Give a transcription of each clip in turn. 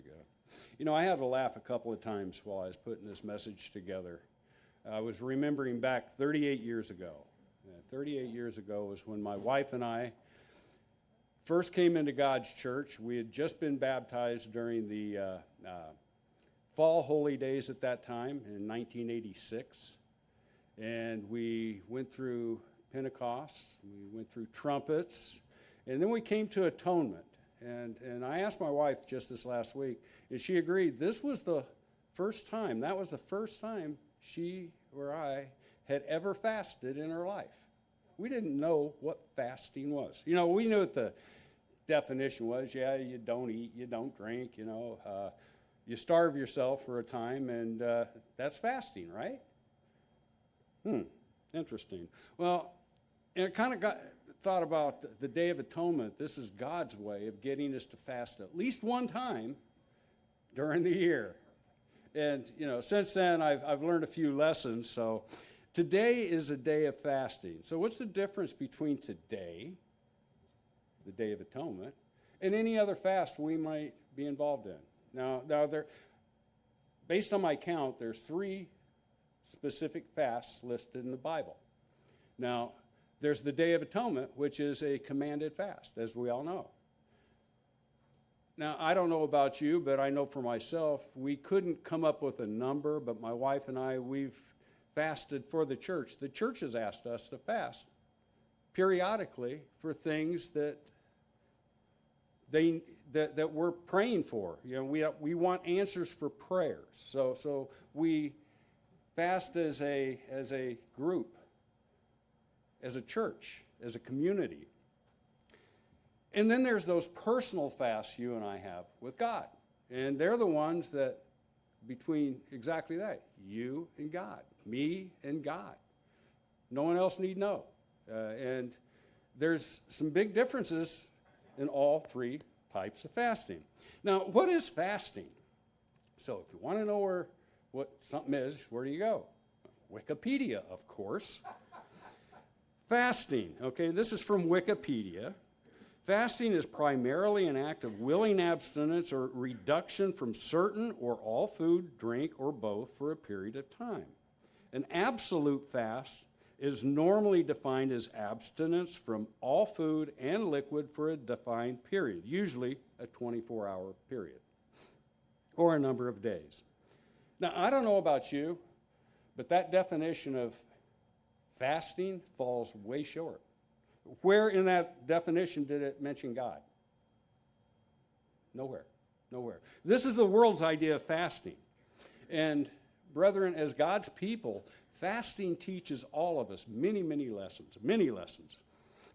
we go. You know, I had to laugh a couple of times while I was putting this message together. I was remembering back 38 years ago. 38 years ago was when my wife and I first came into God's church. We had just been baptized during the fall holy days at that time in 1986. And we went through Pentecost, we went through trumpets, and then we came to atonement. And I asked my wife just this last week, and she agreed this was the first time, that was the first time she or I had ever fasted in her life. We didn't know what fasting was. You know, we knew what the definition was. Yeah, you don't eat, you don't drink, you starve yourself for a time, and that's fasting, right? Interesting. Well, and it kind of thought about the Day of Atonement. This is God's way of getting us to fast at least one time during the year. And, since then, I've learned a few lessons. So today is a day of fasting. So what's the difference between today, the Day of Atonement, and any other fast we might be involved in? Now based on my count, there's 3 specific fasts listed in the Bible. Now, there's the Day of Atonement, which is a commanded fast, as we all know. Now, I don't know about you, but I know for myself, we couldn't come up with a number, but my wife and I, we've fasted for the church. The church has asked us to fast periodically for things that we're praying for. We want answers for prayers. So we fast as a group, as a church, as a community. And then there's those personal fasts you and I have with God. And they're the ones that, between exactly that, you and God, me and God. No one else need know. And there's some big differences in all 3 types of fasting. Now, what is fasting? So if you want to know what something is, where do you go? Wikipedia, of course. Fasting, okay, this is from Wikipedia. Fasting is primarily an act of willing abstinence or reduction from certain or all food, drink, or both for a period of time. An absolute fast is normally defined as abstinence from all food and liquid for a defined period, usually a 24-hour period, or a number of days. Now, I don't know about you, but that definition of fasting falls way short. Where in that definition did it mention God? Nowhere. This is the world's idea of fasting. And brethren, as God's people, fasting teaches all of us many lessons.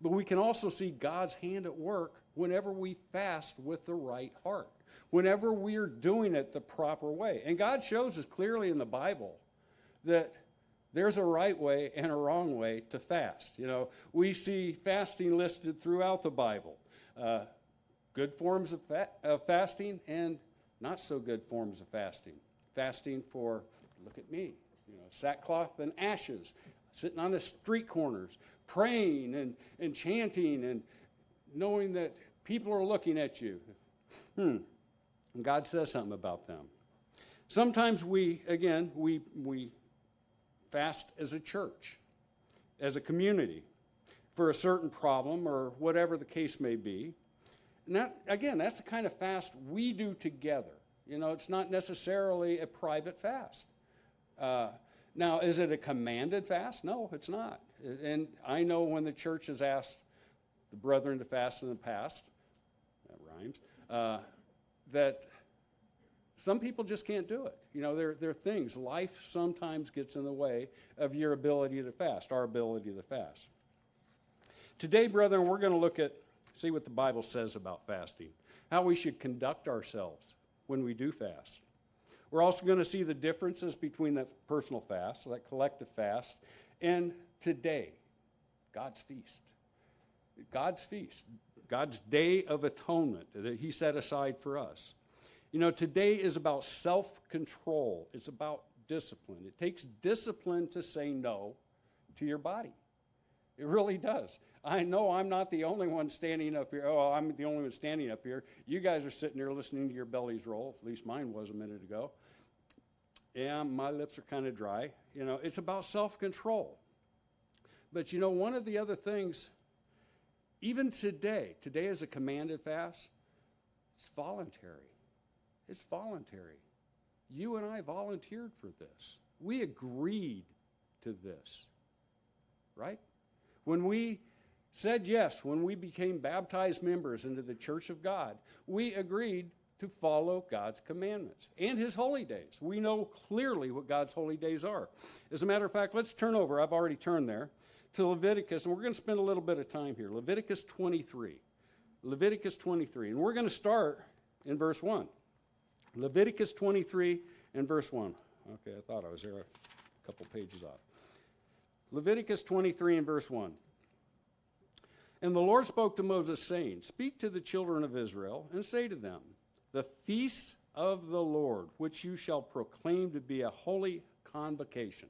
But we can also see God's hand at work whenever we fast with the right heart, whenever we are doing it the proper way. And God shows us clearly in the Bible that there's a right way and a wrong way to fast. We see fasting listed throughout the Bible. Good forms of fasting and not so good forms of fasting. Fasting for, look at me, sackcloth and ashes, sitting on the street corners, praying and chanting and knowing that people are looking at you. And God says something about them. Sometimes we fast as a church, as a community, for a certain problem or whatever the case may be. And that's the kind of fast we do together. It's not necessarily a private fast. Now, is it a commanded fast? No, it's not. And I know when the church has asked the brethren to fast in the past, that rhymes, that some people just can't do it. There are things. Life sometimes gets in the way of your ability to fast, our ability to fast. Today, brethren, we're going to see what the Bible says about fasting, how we should conduct ourselves when we do fast. We're also going to see the differences between that personal fast, that collective fast, and today, God's feast. God's feast, God's Day of Atonement that He set aside for us. Today is about self-control. It's about discipline. It takes discipline to say no to your body. It really does. I know I'm not the only one standing up here. Oh, I'm the only one standing up here. You guys are sitting there listening to your bellies roll. At least mine was a minute ago. Yeah, my lips are kind of dry. You know, it's about self-control. But you know, one of the other things, even today is a commanded fast. It's voluntary. It's voluntary. You and I volunteered for this. We agreed to this, right? When we said yes, when we became baptized members into the church of God, we agreed to follow God's commandments and his holy days. We know clearly what God's holy days are. As a matter of fact, let's turn over, I've already turned there, to Leviticus, and we're going to spend a little bit of time here. Leviticus 23. Leviticus 23, and we're going to start in verse 1. Leviticus 23 and verse 1. Okay, I thought I was there a couple pages off. Leviticus 23 and verse 1. And the Lord spoke to Moses, saying, Speak to the children of Israel, and say to them, The feasts of the Lord, which you shall proclaim to be a holy convocation.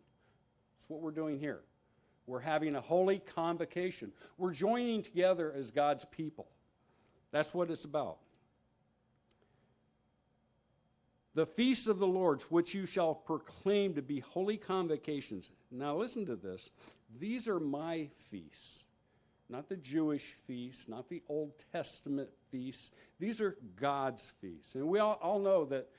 That's what we're doing here. We're having a holy convocation. We're joining together as God's people. That's what it's about. The feasts of the Lord, which you shall proclaim to be holy convocations. Now listen to this. These are my feasts. Not the Jewish feasts, not the Old Testament feasts. These are God's feasts. And we all know that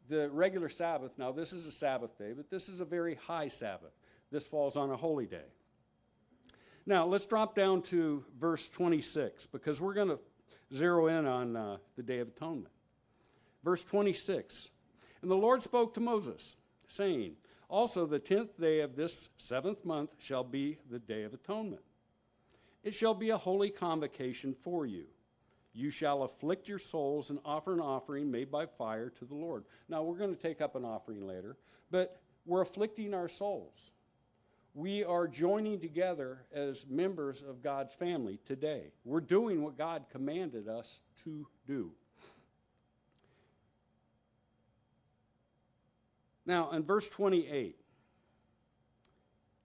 the regular Sabbath, now this is a Sabbath day, but this is a very high Sabbath. This falls on a holy day. Now let's drop down to verse 26 because we're going to zero in on the Day of Atonement. Verse 26. And the Lord spoke to Moses, saying, Also the 10th day of this 7th month shall be the Day of Atonement. It shall be a holy convocation for you. You shall afflict your souls and offer an offering made by fire to the Lord. Now, we're going to take up an offering later, but we're afflicting our souls. We are joining together as members of God's family today. We're doing what God commanded us to do. Now, in verse 28,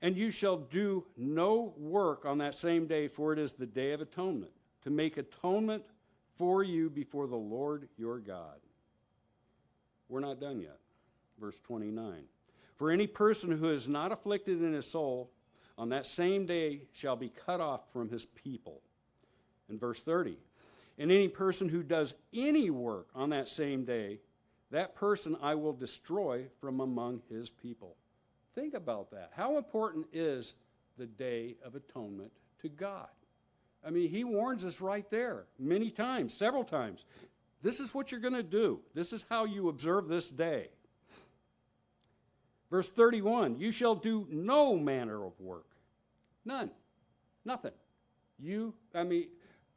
And you shall do no work on that same day, for it is the Day of Atonement, to make atonement for you before the Lord your God. We're not done yet. Verse 29. For any person who is not afflicted in his soul on that same day shall be cut off from his people. In verse 30. And any person who does any work on that same day, that person I will destroy from among his people. Think about that. How important is the Day of Atonement to God? I mean, he warns us right there many times, several times. This is what you're going to do. This is how you observe this day. Verse 31, you shall do no manner of work. None. Nothing.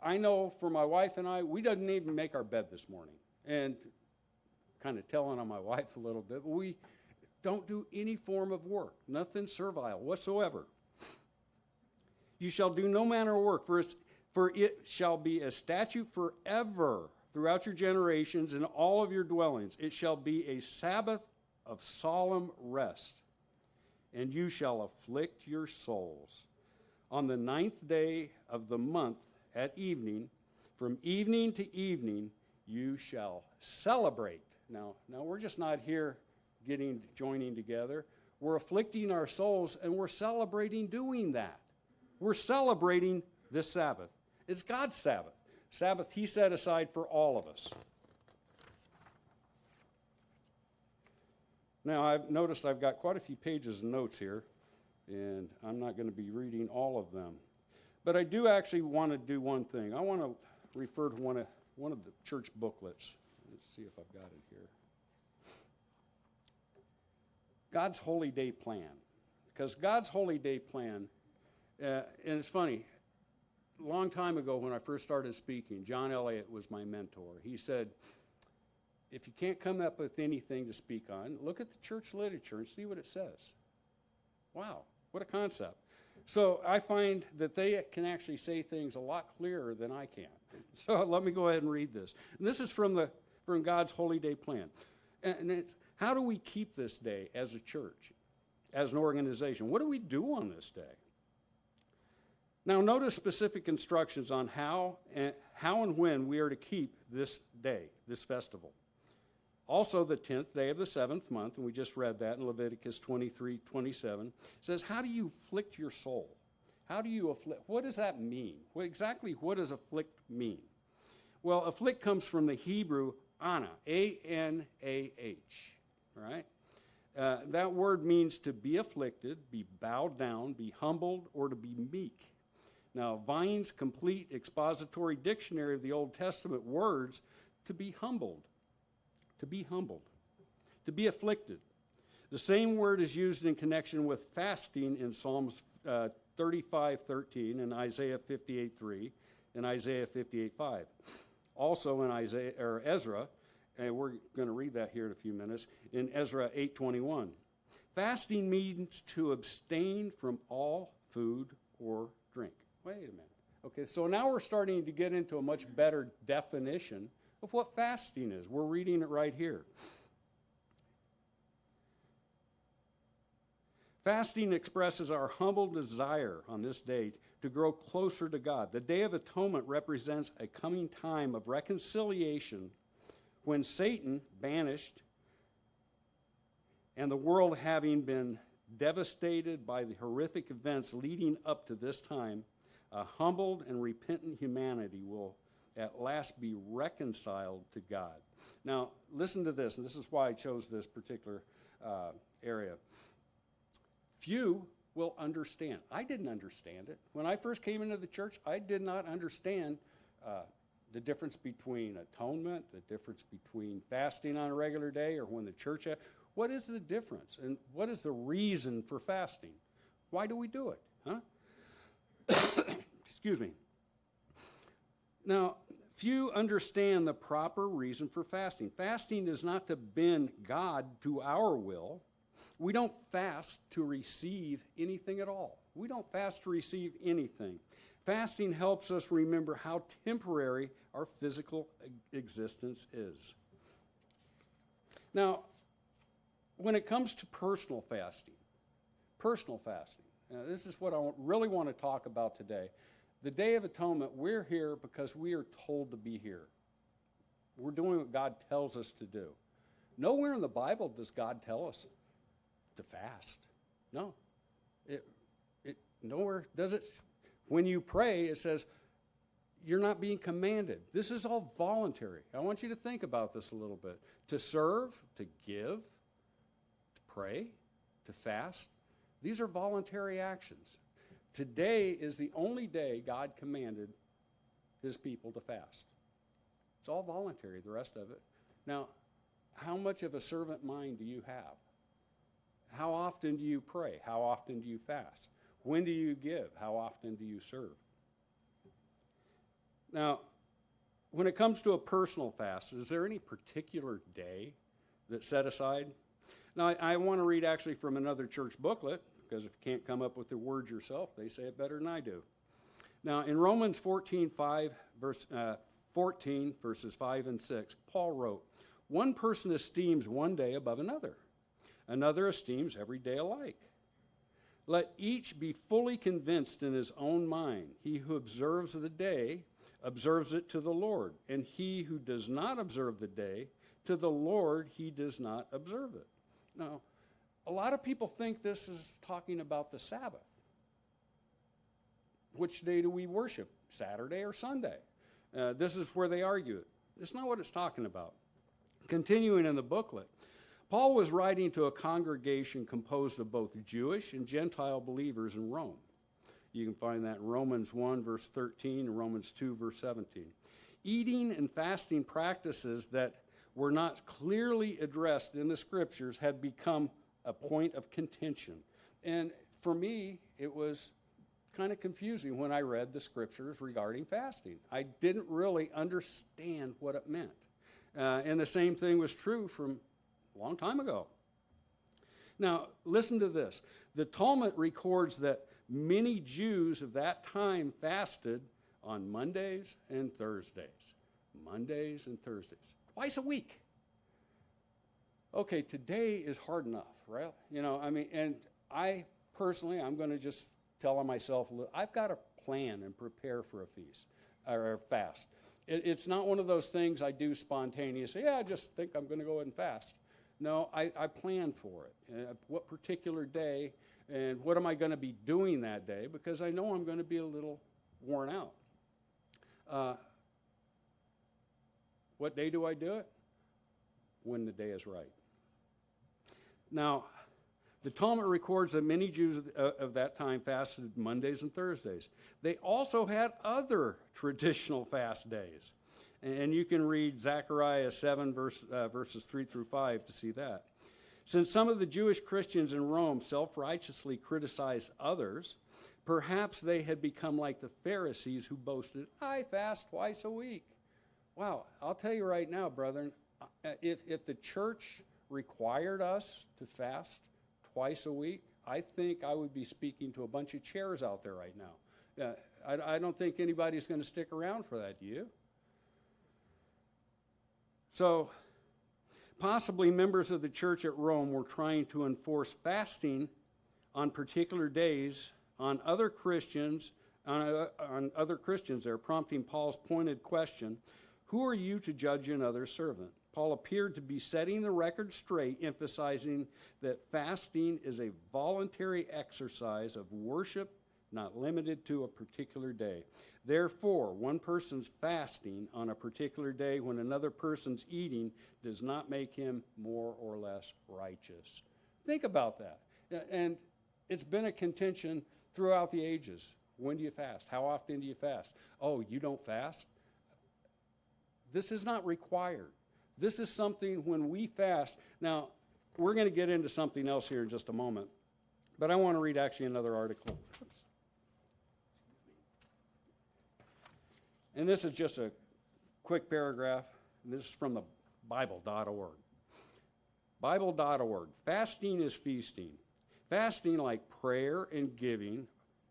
I know for my wife and I, we didn't even make our bed this morning. And kind of telling on my wife a little bit, but we don't do any form of work, nothing servile whatsoever. You shall do no manner of work, for it shall be a statute forever throughout your generations in all of your dwellings. It shall be a Sabbath of solemn rest, and you shall afflict your souls. On the 9th day of the month at evening, from evening to evening, you shall celebrate. Now we're just not here joining together. We're afflicting our souls, and we're celebrating doing that. We're celebrating this Sabbath. It's God's Sabbath. Sabbath he set aside for all of us. Now, I've noticed I've got quite a few pages of notes here, and I'm not going to be reading all of them. But I do actually want to do one thing. I want to refer to one of the church booklets. Let's see if I've got it here. God's Holy Day Plan. Because God's Holy Day Plan, and it's funny, a long time ago when I first started speaking, John Elliott was my mentor. He said, if you can't come up with anything to speak on, look at the church literature and see what it says. Wow, what a concept. So I find that they can actually say things a lot clearer than I can. So let me go ahead and read this. And this is from God's Holy Day Plan. And it's, how do we keep this day as a church, as an organization? What do we do on this day? Now notice specific instructions on how and when we are to keep this day, this festival. Also the 10th day of the 7th month, and we just read that in Leviticus 23:27, says, how do you afflict your soul? How do you afflict? What does that mean? What does afflict mean? Well, afflict comes from the Hebrew ana, A-N-A-H, right? That word means to be afflicted, be bowed down, be humbled, or to be meek. Now, Vine's complete expository dictionary of the Old Testament words, to be humbled, to be humbled, to be afflicted. The same word is used in connection with fasting in Psalms 35:13 and Isaiah 58:3 and Isaiah 58:5. Also in Ezra, and we're going to read that here in a few minutes, in Ezra 8:21. Fasting means to abstain from all food or drink. Wait a minute. Okay, so now we're starting to get into a much better definition of what fasting is. We're reading it right here. Fasting expresses our humble desire on this day to grow closer to God. The Day of Atonement represents a coming time of reconciliation when Satan banished and the world having been devastated by the horrific events leading up to this time, a humbled and repentant humanity will at last be reconciled to God. Now, listen to this, and this is why I chose this particular area. Few will understand. I didn't understand it. When I first came into the church, I did not understand the difference between atonement, the difference between fasting on a regular day or when the church... What is the difference? And what is the reason for fasting? Why do we do it? Huh? Excuse me. Now, few understand the proper reason for fasting. Fasting is not to bend God to our will. We don't fast to receive anything at all. We don't fast to receive anything. Fasting helps us remember how temporary our physical existence is. Now, when it comes to personal fasting, this is what I really want to talk about today. The Day of Atonement, we're here because we are told to be here. We're doing what God tells us to do. Nowhere in the Bible does God tell us to fast. No. Nowhere does it. When you pray, it says you're not being commanded. This is all voluntary. I want you to think about this a little bit. To serve, to give, to pray, to fast, these are voluntary actions. Today is the only day God commanded his people to fast. It's all voluntary, the rest of it. Now, how much of a servant mind do you have? How often do you pray? How often do you fast? When do you give? How often do you serve? Now, when it comes to a personal fast, is there any particular day that's set aside? Now, I want to read actually from another church booklet, because if you can't come up with the words yourself, they say it better than I do. Now, in Romans 14, verses 5 and 6, Paul wrote, "One person esteems one day above another. Another esteems every day alike. Let each be fully convinced in his own mind. He who observes the day observes it to the Lord, and he who does not observe the day, to the Lord he does not observe it." Now, a lot of people think this is talking about the Sabbath. Which day do we worship, Saturday or Sunday? This is where they argue it. It's not what it's talking about. Continuing in the booklet, Paul was writing to a congregation composed of both Jewish and Gentile believers in Rome. You can find that in Romans 1, verse 13, and Romans 2, verse 17. Eating and fasting practices that were not clearly addressed in the scriptures had become a point of contention. And for me, it was kind of confusing when I read the scriptures regarding fasting. I didn't really understand what it meant. And the same thing was true from a long time ago. Now, listen to this. The Talmud records that many Jews of that time fasted on Mondays and Thursdays. Mondays and Thursdays. Twice a week. Okay, today is hard enough, right? And I personally, I'm going to just tell myself, I've got a plan and prepare for a feast or a fast. It's not one of those things I do spontaneously. Yeah, I just think I'm going to go ahead and fast. No, I plan for it. What particular day and what am I going to be doing that day? Because I know I'm going to be a little worn out. What day do I do it? When the day is right. Now, the Talmud records that many Jews of that time fasted Mondays and Thursdays. They also had other traditional fast days. And you can read Zechariah 7, verses 3 through 5 to see that. Since some of the Jewish Christians in Rome self-righteously criticized others, perhaps they had become like the Pharisees who boasted, I fast twice a week. Wow, I'll tell you right now, brethren, if the church required us to fast twice a week, I think I would be speaking to a bunch of chairs out there right now. I don't think anybody's going to stick around for that, do you? So, possibly members of the church at Rome were trying to enforce fasting on particular days on other Christians, there, prompting Paul's pointed question, who are you to judge another's servant? Paul appeared to be setting the record straight, emphasizing that fasting is a voluntary exercise of worship, not limited to a particular day. Therefore, one person's fasting on a particular day when another person's eating does not make him more or less righteous. Think about that. And it's been a contention throughout the ages. When do you fast? How often do you fast? Oh, you don't fast? This is not required. This is something when we fast. Now, we're going to get into something else here in just a moment, but I want to read actually another article. Oops. And this is just a quick paragraph. This is from the Bible.org. Bible.org. Fasting is feasting. Fasting, like prayer and giving,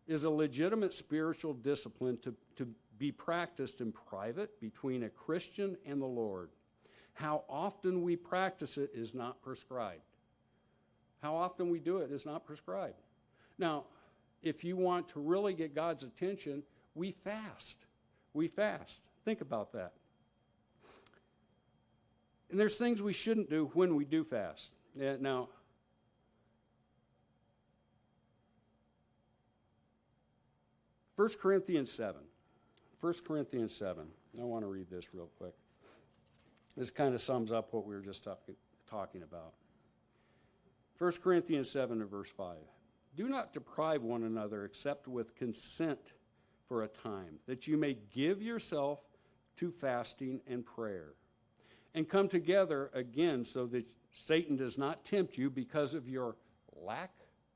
is a legitimate spiritual discipline to be practiced in private between a Christian and the Lord. How often we practice it is not prescribed. How often we do it is not prescribed. Now, if you want to really get God's attention, we fast. We fast. Think about that. And there's things we shouldn't do when we do fast. Now, 1 Corinthians 7. 1 Corinthians 7. I want to read this real quick. This kind of sums up what we were just talking about. 1 Corinthians 7 and verse 5. Do not deprive one another except with consent for a time, that you may give yourself to fasting and prayer, and come together again so that Satan does not tempt you because of your lack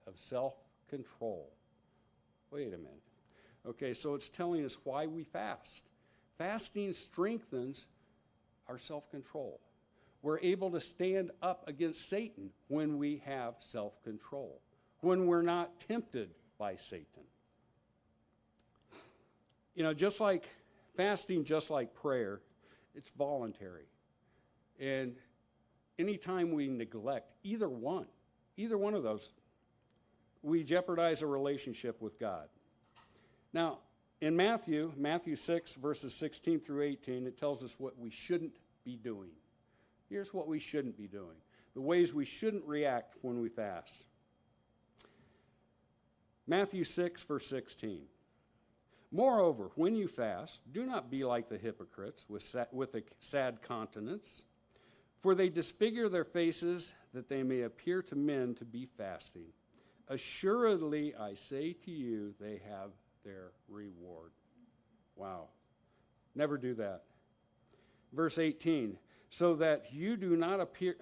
of self-control. Wait a minute. Okay, so it's telling us why we fast. Fasting strengthens our self-control. We're able to stand up against Satan when we have self-control, when we're not tempted by Satan. You know, just like fasting, just like prayer, it's voluntary. And anytime we neglect either one of those, we jeopardize a relationship with God. Now, in Matthew 6, verses 16 through 18, it tells us what we shouldn't be doing. Here's what we shouldn't be doing. The ways we shouldn't react when we fast. Matthew 6, verse 16. Moreover, when you fast, do not be like the hypocrites with a sad countenance, for they disfigure their faces that they may appear to men to be fasting. Assuredly, I say to you, they have their reward. Wow. Never do that. Verse 18, so that you do not appear,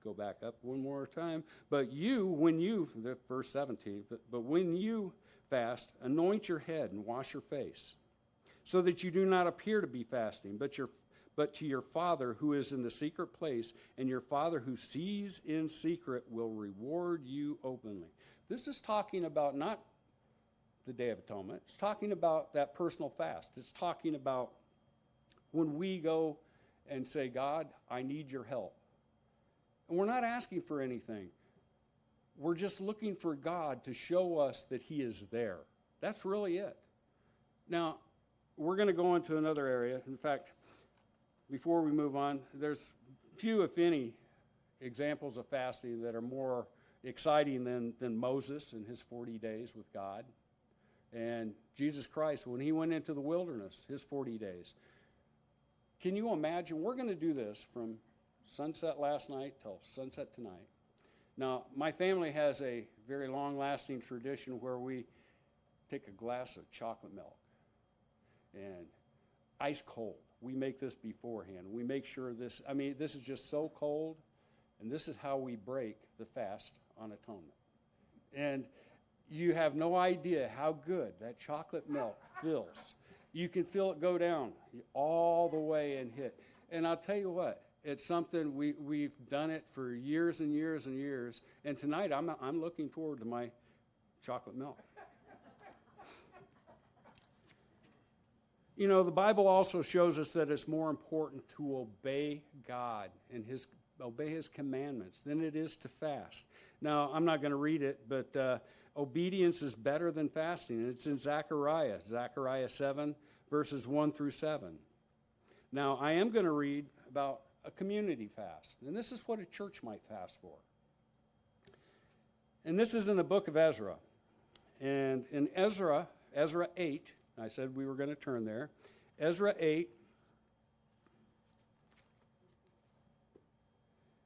go back up one more time. But verse 17, but when you fast, anoint your head and wash your face, so that you do not appear to be fasting, but to your Father who is in the secret place, and your Father who sees in secret will reward you openly. This is talking about not the Day of Atonement. It's talking about that personal fast. It's talking about when we go and say, God, I need your help. And we're not asking for anything. We're just looking for God to show us that he is there. That's really it. Now, we're going to go into another area. In fact, before we move on, there's few, if any, examples of fasting that are more exciting than Moses and his 40 days with God. And Jesus Christ, when he went into the wilderness, his 40 days. Can you imagine? We're going to do this from sunset last night till sunset tonight. Now, my family has a very long-lasting tradition where we take a glass of chocolate milk and ice cold. We make this beforehand. We make sure this is just so cold, and this is how we break the fast on atonement. And you have no idea how good that chocolate milk feels. You can feel it go down all the way and hit. And I'll tell you what, it's something we've done it for years and years and years. And tonight I'm looking forward to my chocolate milk. You know, the Bible also shows us that it's more important to obey God and obey his commandments than it is to fast. Now, I'm not going to read it, but obedience is better than fasting. It's in Zechariah 7, verses 1 through 7. Now, I am going to read about a community fast, and this is what a church might fast for. And this is in the book of Ezra. And in Ezra 8, I said we were going to turn there. Ezra 8.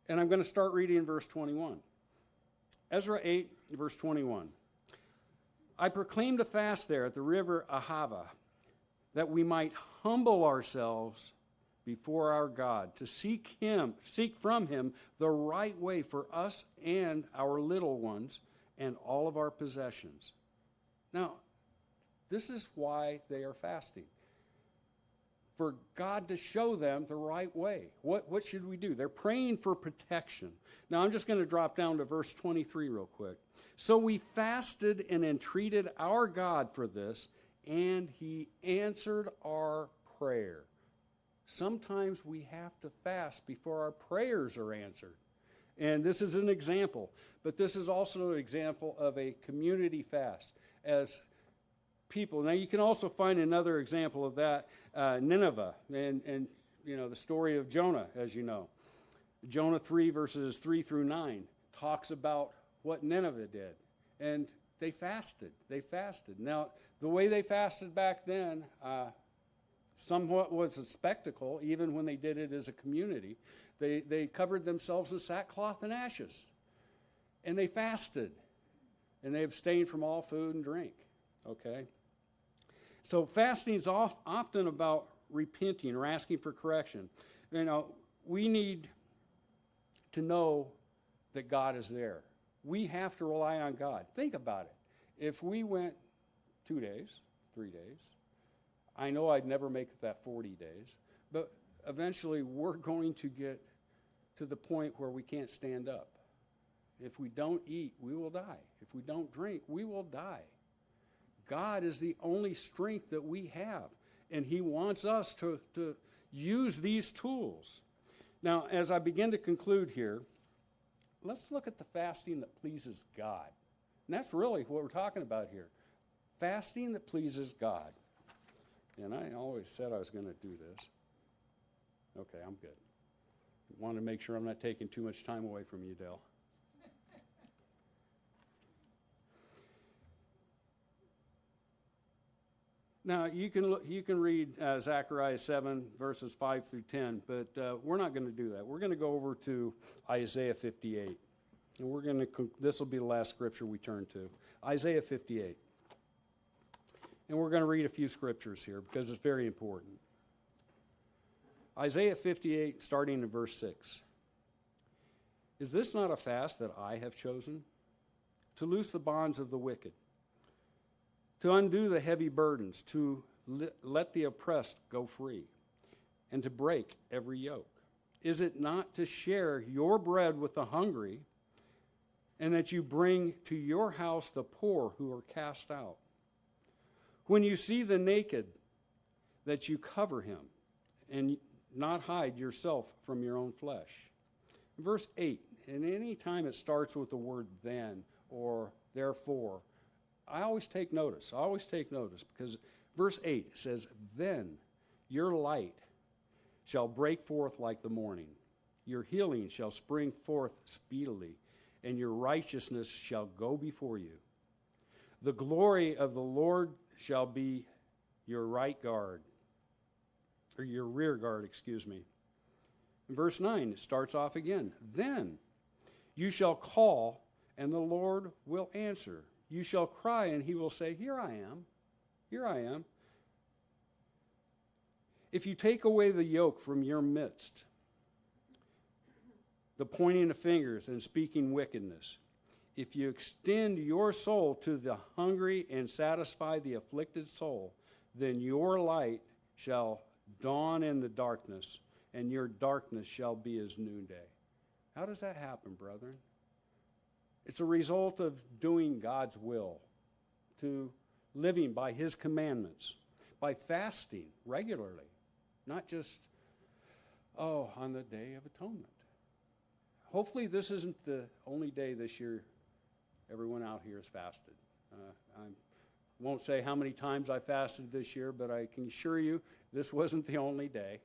And I'm going to start reading in verse 21. Ezra 8, verse 21. I proclaimed a fast there at the river Ahava, that we might humble ourselves before our God, to seek from him the right way for us and our little ones and all of our possessions. Now, this is why they are fasting. For God to show them the right way. What should we do? They're praying for protection. Now, I'm just going to drop down to verse 23 real quick. So we fasted and entreated our God for this, and he answered our prayer. Sometimes we have to fast before our prayers are answered. And this is an example. But this is also an example of a community fast as people. Now, you can also find another example of that, Nineveh, and you know, the story of Jonah, as you know. Jonah 3, verses 3 through 9, talks about what Nineveh did. And they fasted. Now, the way they fasted back then, somewhat was a spectacle, even when they did it as a community. They covered themselves in sackcloth and ashes. And they fasted. And they abstained from all food and drink. Okay? So fasting is often about repenting or asking for correction. You know, we need to know that God is there. We have to rely on God. Think about it. If we went 2 days, 3 days, I know I'd never make it that 40 days, but eventually we're going to get to the point where we can't stand up. If we don't eat, we will die. If we don't drink, we will die. God is the only strength that we have, and he wants us to use these tools. Now, as I begin to conclude here, let's look at the fasting that pleases God. And that's really what we're talking about here. Fasting that pleases God. And I always said I was going to do this. Okay, I'm good. Want to make sure I'm not taking too much time away from you, Dale. Now, you can read Zechariah 7, verses 5 through 10, but we're not going to do that. We're going to go over to Isaiah 58. And this will be the last scripture we turn to. Isaiah 58. And we're going to read a few scriptures here because it's very important. Isaiah 58, starting in verse 6. Is this not a fast that I have chosen? To loose the bonds of the wicked, to undo the heavy burdens, to let the oppressed go free, and to break every yoke? Is it not to share your bread with the hungry, and that you bring to your house the poor who are cast out? When you see the naked, that you cover him, and not hide yourself from your own flesh. Verse 8, and any time it starts with the word then or therefore, I always take notice. I always take notice because verse 8 says, "Then your light shall break forth like the morning. Your healing shall spring forth speedily, and your righteousness shall go before you. The glory of the Lord shall be your right guard," or your rear guard, excuse me. In verse 9, it starts off again. "Then you shall call, and the Lord will answer. You shall cry, and he will say, 'Here I am, here I am.' If you take away the yoke from your midst, the pointing of fingers and speaking wickedness, if you extend your soul to the hungry and satisfy the afflicted soul, then your light shall dawn in the darkness, and your darkness shall be as noonday." How does that happen, brethren? It's a result of doing God's will, to living by his commandments, by fasting regularly, not just, on the Day of Atonement. Hopefully this isn't the only day this year everyone out here has fasted. I won't say how many times I fasted this year, but I can assure you this wasn't the only day.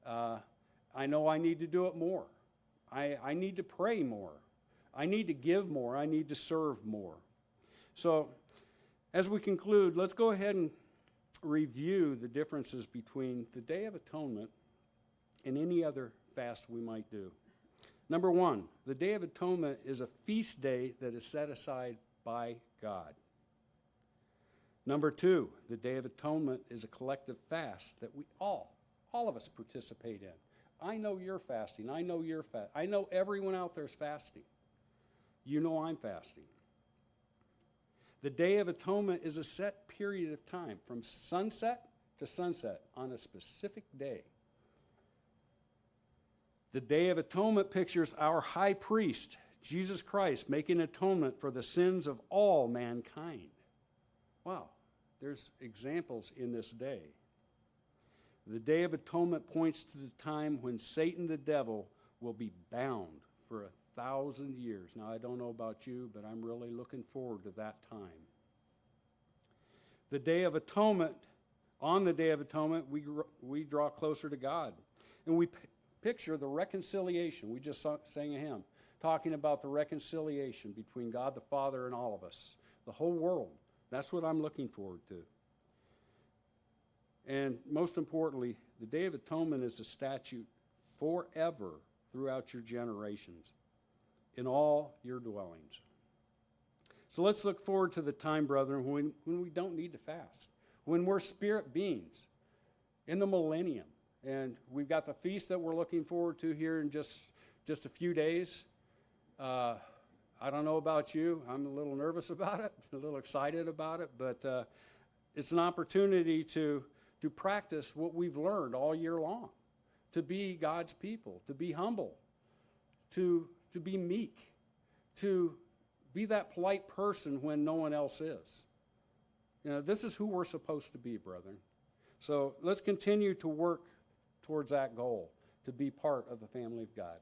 I know I need to do it more. I need to pray more. I need to give more. I need to serve more. So as we conclude, let's go ahead and review the differences between the Day of Atonement and any other fast we might do. Number one, the Day of Atonement is a feast day that is set aside by God. Number two, the Day of Atonement is a collective fast that we all of us participate in. I know you're fasting. I know you're fasting. I know everyone out there is fasting. You know I'm fasting. The Day of Atonement is a set period of time from sunset to sunset on a specific day. The Day of Atonement pictures our high priest, Jesus Christ, making atonement for the sins of all mankind. Wow, there's examples in this day. The Day of Atonement points to the time when Satan the devil will be bound for 1,000 years. Now, I don't know about you, but I'm really looking forward to that time. The Day of Atonement, on the Day of Atonement, we draw closer to God. And we picture the reconciliation. We just sang a hymn talking about the reconciliation between God the Father and all of us, the whole world. That's what I'm looking forward to. And most importantly, the Day of Atonement is a statute forever throughout your generations, in all your dwellings. So let's look forward to the time, brethren, when we don't need to fast, when we're spirit beings in the millennium. And we've got the feast that we're looking forward to here in just a few days. I don't know about you. I'm a little nervous about it, a little excited about it, but it's an opportunity to practice what we've learned all year long, to be God's people, to be humble, to be meek, to be that polite person when no one else is. You know, this is who we're supposed to be, brethren. So let's continue to work towards that goal, to be part of the family of God.